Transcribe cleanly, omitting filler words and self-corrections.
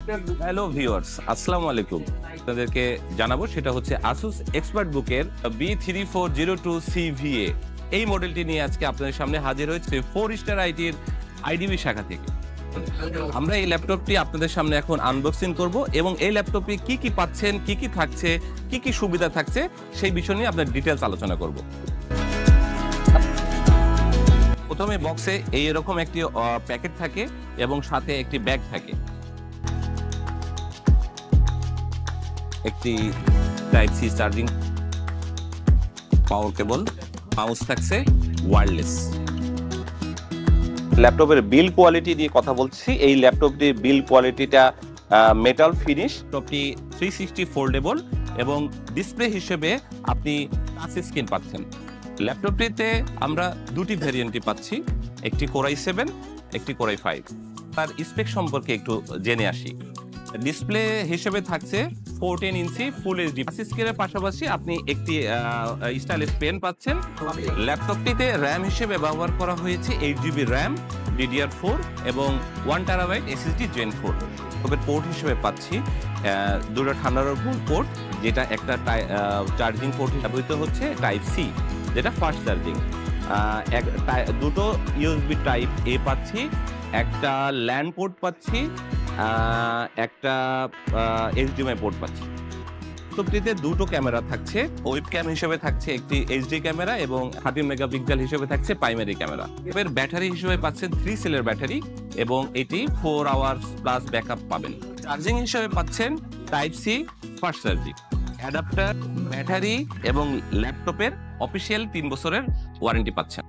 Hello viewers, আসসালামু আলাইকুম। আপনাদেরকে জানাবো সেটা হচ্ছে আসুস এক্সপার্ট বুকের B3402CVA। এই মডেলটি নিয়ে আজকে আপনাদের সামনে হাজির হয়েছে 4 স্টার আইটির আইডিবি শাখা থেকে। আমরা এই ল্যাপটপটি আপনাদের সামনে এখন আনবক্সিং করব এবং এই ল্যাপটপে কি কি পাচ্ছেন, কি কি থাকছে, কি কি সুবিধা থাকছে সেই বিষয় নিয়ে আপনাদের ডিটেইলস আলোচনা করব। প্রথমে বক্সে এইরকম একটি প্যাকেট থাকে এবং সাথে একটি ব্যাগ থাকে। একটি টাইপ সি চার্জিং পাওয়ার কেবল, মাউস থাকছে ওয়্যারলেস। ল্যাপটপের বিল্ড কোয়ালিটি নিয়ে কথা বলছি। এই ল্যাপটপটির বিল্ড কোয়ালিটিটা মেটাল ফিনিশ। ল্যাপটপটি 360 ফোল্ডেবল এবং ডিসপ্লে হিসেবে আপনি টাচ স্ক্রিন পাচ্ছেন। ল্যাপটপটিতে আমরা দুটি ভেরিয়েন্টই পাচ্ছি, একটি Core i7, একটি Core i5। তার স্পেক সম্পর্কে একটু জেনে আসি। ডিসপ্লে হিসেবে থাকছে 14 ইঞ্চি ফুল এইচডি স্ক্রিনের পাশাপাশি আপনি একটি স্টাইলিশ পেন পাচ্ছেন। ল্যাপটপটিতে র্যাম হিসেবে ব্যবহার করা হয়েছে 8GB র্যাম DDR4 এবং 1 TB SSD Gen 4। তবে পোর্ট হিসেবে পাচ্ছি দুটো থান্ডারবোল্ট পোর্ট, যেটা একটা চার্জিং পোর্ট ব্যবহৃত হচ্ছে টাইপ সি, যেটা ফাস্ট চার্জিং। দুটো USB টাইপ এ পাচ্ছি, একটা ল্যান্ড পোর্ট পাচ্ছি, একটা HDMI পোর্ট পাচ্ছি। ল্যাপটপটিতে দুটো ক্যামেরা থাকছে। ওয়েব ক্যাম হিসেবে থাকছে একটি HD ক্যামেরা এবং 13 মেগাপিক্সেল হিসেবে থাকছে প্রাইমারি ক্যামেরা। এর ব্যাটারি হিসেবে পাচ্ছেন 3 সেলের ব্যাটারি এবং এটি 4 আওয়ার্স প্লাস ব্যাকআপ পাবেন। চার্জিং হিসেবে পাচ্ছেন type C fast charging, adapter, battery এবং ল্যাপটপের অফিসিয়াল 3 বছরের ওয়ারেন্টি পাচ্ছেন।